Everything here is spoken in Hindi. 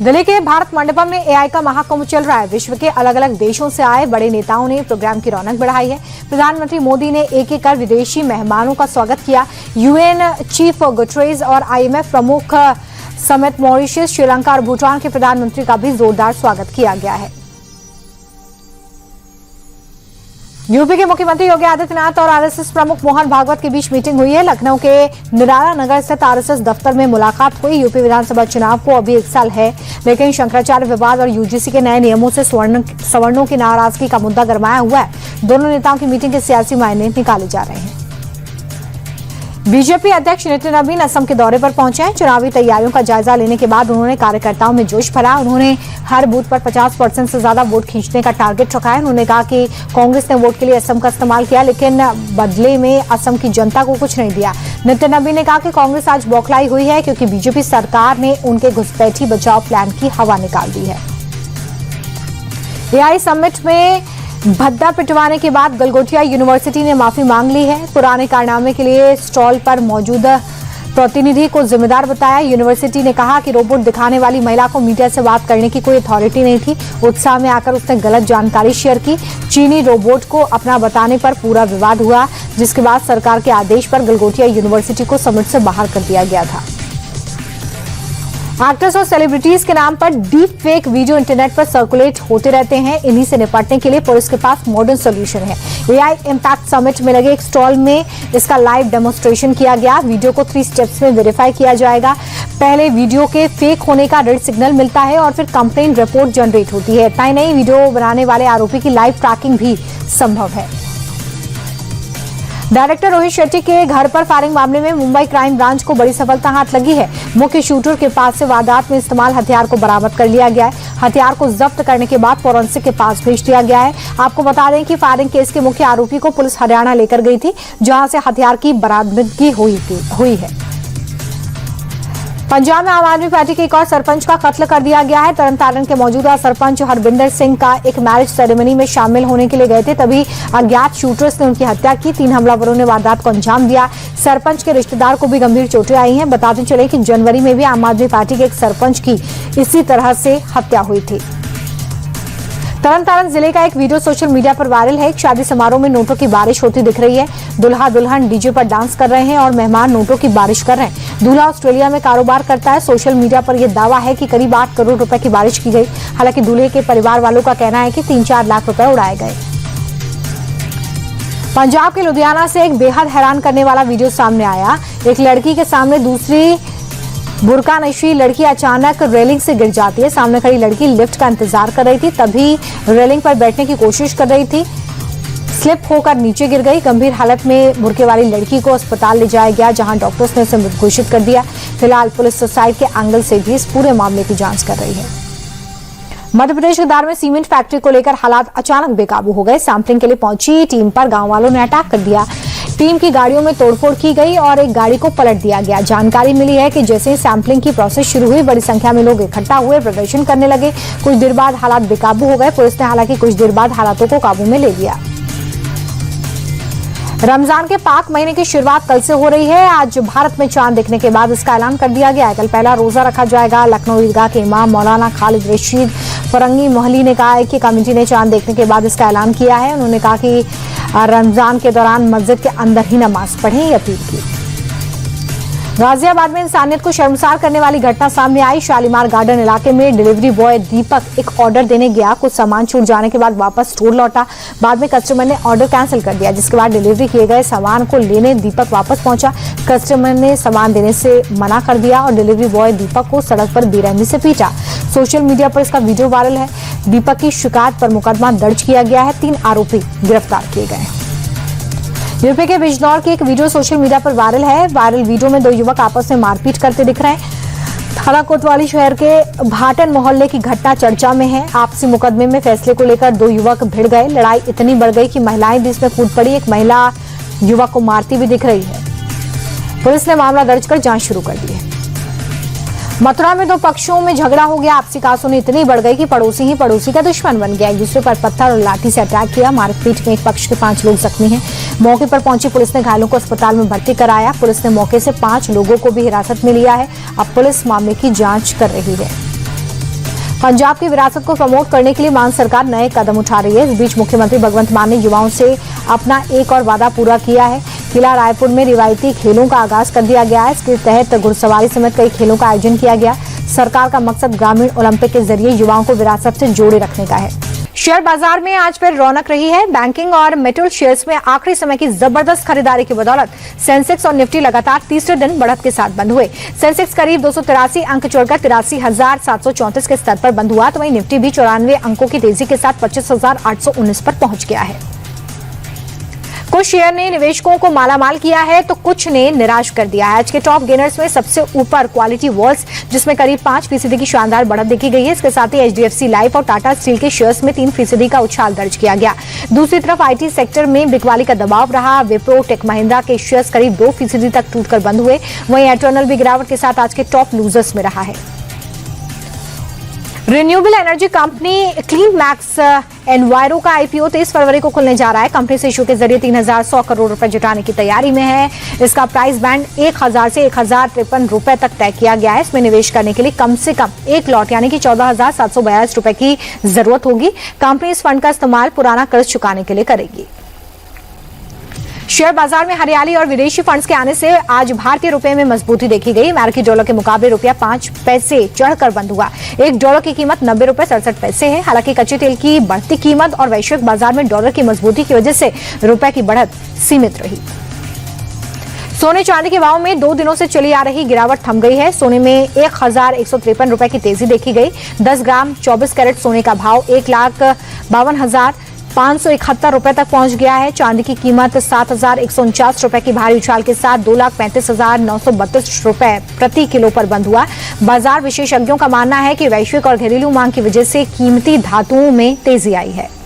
दिल्ली के भारत मंडपम में एआई का महाकुंभ चल रहा है। विश्व के अलग अलग देशों से आए बड़े नेताओं ने प्रोग्राम की रौनक बढ़ाई है। प्रधानमंत्री मोदी ने एक एक कर विदेशी मेहमानों का स्वागत किया। यूएन चीफ गुटरेस और आईएमएफ प्रमुख समेत मॉरिशस, श्रीलंका और भूटान के प्रधानमंत्री का भी जोरदार स्वागत किया गया है। यूपी के मुख्यमंत्री योगी आदित्यनाथ और आरएसएस प्रमुख मोहन भागवत के बीच मीटिंग हुई है। लखनऊ के निराला नगर स्थित आरएसएस दफ्तर में मुलाकात हुई। यूपी विधानसभा चुनाव को अभी 1 साल है, लेकिन शंकराचार्य विवाद और यूजीसी के नए नियमों से सवर्णों की नाराजगी का मुद्दा गरमाया हुआ है। दोनों नेताओं की मीटिंग के सियासी मायने निकाले जा रहे हैं। बीजेपी अध्यक्ष नितिन नवीन असम के दौरे पर पहुंचे हैं। चुनावी तैयारियों का जायजा लेने के बाद उन्होंने कार्यकर्ताओं में जोश भरा। उन्होंने हर बूथ पर 50% से ज्यादा वोट खींचने का टारगेट रखा है। उन्होंने कहा कि कांग्रेस ने वोट के लिए असम का इस्तेमाल किया, लेकिन बदले में असम की जनता को कुछ नहीं दिया। नितिन नवीन ने कहा कि कांग्रेस आज बौखलाई हुई है क्योंकि बीजेपी सरकार ने उनके घुसपैठी बचाव प्लान की हवा निकाल दी है। एआई समिट में भद्दा पिटवाने के बाद गलगोटिया यूनिवर्सिटी ने माफी मांग ली है। पुराने कारनामे के लिए स्टॉल पर मौजूद प्रतिनिधि को जिम्मेदार बताया। यूनिवर्सिटी ने कहा कि रोबोट दिखाने वाली महिला को मीडिया से बात करने की कोई अथॉरिटी नहीं थी। उत्साह में आकर उसने गलत जानकारी शेयर की। चीनी रोबोट को अपना बताने पर पूरा विवाद हुआ, जिसके बाद सरकार के आदेश पर गलगोटिया यूनिवर्सिटी को समिट से बाहर कर दिया गया था। एक्टर्स और सेलिब्रिटीज के नाम पर डीप फेक वीडियो इंटरनेट पर सर्कुलेट होते रहते हैं। इन्हीं से निपटने के लिए पुलिस के पास मॉडर्न सॉल्यूशन है। एआई इम्पैक्ट समिट में लगे एक स्टॉल में इसका लाइव डेमोन्स्ट्रेशन किया गया। वीडियो को 3 स्टेप्स में वेरीफाई किया जाएगा। पहले वीडियो के फेक होने का रेड सिग्नल मिलता है और फिर कंप्लेंट रिपोर्ट जनरेट होती है। इतना ही नहीं, वीडियो बनाने वाले आरोपी की लाइव ट्रैकिंग भी संभव है। डायरेक्टर रोहित शेट्टी के घर पर फायरिंग मामले में मुंबई क्राइम ब्रांच को बड़ी सफलता हाथ लगी है। मुख्य शूटर के पास से वारदात में इस्तेमाल हथियार को बरामद कर लिया गया है। हथियार को जब्त करने के बाद फोरेंसिक के पास भेज दिया गया है। आपको बता दें कि फायरिंग केस के मुख्य आरोपी को पुलिस हरियाणा लेकर गई थी, जहां से हथियार की बरामदगी हुई है। पंजाब में आम आदमी पार्टी के एक और सरपंच का कत्ल कर दिया गया है। तरनतारण के मौजूदा सरपंच हरबिंदर सिंह का एक मैरिज सेरेमनी में शामिल होने के लिए गए थे, तभी अज्ञात शूटर्स ने उनकी हत्या की। 3 हमलावरों ने वारदात को अंजाम दिया। सरपंच के रिश्तेदार को भी गंभीर चोटें आई हैं। बताते चले कि जनवरी में भी आम आदमी पार्टी के एक सरपंच की इसी तरह से हत्या हुई थी। तरनतारण जिले का एक वीडियो सोशल मीडिया पर वायरल है। एक शादी समारोह में नोटों की बारिश होती दिख रही है। दुल्हा दुल्हन डीजे पर डांस कर रहे हैं और मेहमान नोटों की बारिश कर रहे हैं। दूल्हा ऑस्ट्रेलिया में कारोबार करता है। सोशल मीडिया पर यह दावा है कि करीब 8 करोड़ रुपए की बारिश की गई। हालांकि दूल्हे के परिवार वालों का कहना है कि 3-4 लाख रुपए उड़ाए गए। पंजाब के लुधियाना से एक बेहद हैरान करने वाला वीडियो सामने आया। एक लड़की के सामने दूसरी बुर्का नशी लड़की अचानक रेलिंग से गिर जाती है। सामने खड़ी लड़की लिफ्ट का इंतजार कर रही थी, तभी रेलिंग पर बैठने की कोशिश कर रही थी, स्लिप होकर नीचे गिर गई। गंभीर हालत में बुर्के वाली लड़की को अस्पताल ले जाया गया, जहां डॉक्टर्स ने उसे मृत घोषित कर दिया। फिलहाल पुलिस सुसाइड के एंगल से भी इस पूरे मामले की जांच कर रही है। मध्य प्रदेश के धार में सीमेंट फैक्ट्री को लेकर हालात अचानक बेकाबू हो गए। सैंपलिंग के लिए पहुंची टीम पर गांव वालों ने अटैक कर दिया। टीम की गाड़ियों में तोड़फोड़ की गई और एक गाड़ी को पलट दिया गया। जानकारी मिली है कि जैसे ही सैंपलिंग की प्रोसेस शुरू हुई, बड़ी संख्या में लोग इकट्ठा हुए, प्रदर्शन करने लगे। कुछ देर बाद हालात बेकाबू हो गए। पुलिस ने हालांकि कुछ देर बाद हालातों को काबू में ले लिया। रमजान के पाक महीने की शुरुआत कल से हो रही है। आज भारत में चांद दिखने के बाद इसका ऐलान कर दिया गया है। कल पहला रोजा रखा जाएगा। लखनऊ ईदगाह के इमाम मौलाना खालिद रशीद फरंगी मोहली ने कहा है कि कमेटी ने चांद देखने के बाद इसका ऐलान किया है। उन्होंने कहा कि रमजान के दौरान मस्जिद के अंदर ही नमाज पढ़ें, ये अपील की। गाजियाबाद में इंसानियत को शर्मसार करने वाली घटना सामने आई। शालीमार गार्डन इलाके में डिलीवरी बॉय दीपक एक ऑर्डर देने गया। कुछ सामान छूट जाने के बाद वापस स्टोर लौटा। बाद में कस्टमर ने ऑर्डर कैंसिल कर दिया, जिसके बाद डिलीवरी किए गए सामान को लेने दीपक वापस पहुंचा। कस्टमर ने सामान देने से मना कर दिया और डिलीवरी बॉय दीपक को सड़क पर बेरहमी से पीटा। सोशल मीडिया पर इसका वीडियो वायरल है। दीपक की शिकायत पर मुकदमा दर्ज किया गया है। 3 आरोपी गिरफ्तार किए गए हैं। यूपी के बिजनौर की एक वीडियो सोशल मीडिया पर वायरल है। वायरल वीडियो में 2 युवक आपस में मारपीट करते दिख रहे हैं। थाना कोतवाली शहर के भाटन मोहल्ले की घटना चर्चा में है। आपसी मुकदमे में फैसले को लेकर 2 युवक भिड़ गए। लड़ाई इतनी बढ़ गई कि महिलाएं भी इसमें कूद पड़ी। एक महिला युवक को मारती भी दिख रही है। पुलिस ने मामला दर्ज कर जांच शुरू कर दी है। मथुरा में 2 पक्षों में झगड़ा हो गया। आपसी कासुनी इतनी बढ़ गई कि पड़ोसी ही पड़ोसी का दुश्मन बन गया। एक दूसरे पर पत्थर और लाठी से अटैक किया। मारपीट में एक पक्ष के 5 लोग जख्मी हैं। मौके पर पहुंची पुलिस ने घायलों को अस्पताल में भर्ती कराया। पुलिस ने मौके से 5 लोगों को भी हिरासत में लिया है। अब पुलिस मामले की जांच कर रही है। पंजाब की विरासत को प्रमोट करने के लिए मान सरकार नए कदम उठा रही है। इस बीच मुख्यमंत्री भगवंत मान ने युवाओं से अपना एक और वादा पूरा किया है। किला रायपुर में रिवायती खेलों का आगाज कर दिया गया है। इसके तहत घुड़सवारी समेत कई खेलों का आयोजन किया गया। सरकार का मकसद ग्रामीण ओलंपिक के जरिए युवाओं को विरासत से जोड़े रखने का है। शेयर बाजार में आज फिर रौनक रही है। बैंकिंग और मेटल शेयर्स में आखिरी समय की जबरदस्त खरीदारी की बदौलत सेंसेक्स और निफ्टी लगातार तीसरे दिन बढ़त के साथ बंद हुए। सेंसेक्स करीब 283 अंक छोड़कर 83,734 के स्तर पर बंद हुआ, तो वहीं निफ्टी भी 94 अंकों की तेजी के साथ 25,819 पर पहुंच गया है। कुछ शेयर ने निवेशकों को मालामाल किया है तो कुछ ने निराश कर दिया है। आज के टॉप गेनर्स में सबसे ऊपर क्वालिटी वर्ल्ड्स, जिसमें करीब 5% की शानदार बढ़त देखी गई है। इसके साथ ही एचडीएफसी लाइफ और टाटा स्टील के शेयर्स में 3% का उछाल दर्ज किया गया। दूसरी तरफ आईटी सेक्टर में बिकवाली का दबाव रहा। विप्रो, टेक महिंद्रा के शेयर्स करीब 2% तक टूटकर बंद हुए। वहीं एटर्नल भी गिरावट के साथ आज के टॉप लूजर्स में रहा है। Renewable energy company clean max enviro का आईपीओ 23 फरवरी को खुलने जा रहा है। कंपनी से इशू के जरिए 3,100 करोड़ रुपए जुटाने की तैयारी में है। इसका प्राइस बैंड 1,000 से 1,053 रुपए तक तय किया गया है। इसमें निवेश करने के लिए कम से कम एक लॉट यानी कि 14,742 रुपए की जरूरत होगी। कंपनी इस फंड का इस्तेमाल पुराना कर्ज चुकाने के लिए करेगी। शेयर बाजार में हरियाली और विदेशी फंड्स के आने से आज भारतीय रुपए में मजबूती देखी गई। अमेरिकी डॉलर के मुकाबले रुपया 5 पैसे चढ़कर बंद हुआ। एक डॉलर की कीमत 90 रुपए 67 पैसे है। हालांकि कच्चे तेल की बढ़ती कीमत और वैश्विक बाजार में डॉलर की मजबूती की वजह से रुपए की बढ़त सीमित रही। सोने चांदी के भाव में 2 दिनों से चली आ रही गिरावट थम गई है। सोने में 1,153 रुपए की तेजी देखी गई। 10 ग्राम 24 कैरेट सोने का भाव 1,52,571 रुपए तक पहुंच गया है। चांदी की कीमत 7,149 रुपए की भारी उछाल के साथ 2,35,932 रुपए प्रति किलो पर बंद हुआ। बाजार विशेषज्ञों का मानना है कि वैश्विक और घरेलू मांग की वजह से कीमती धातुओं में तेजी आई है।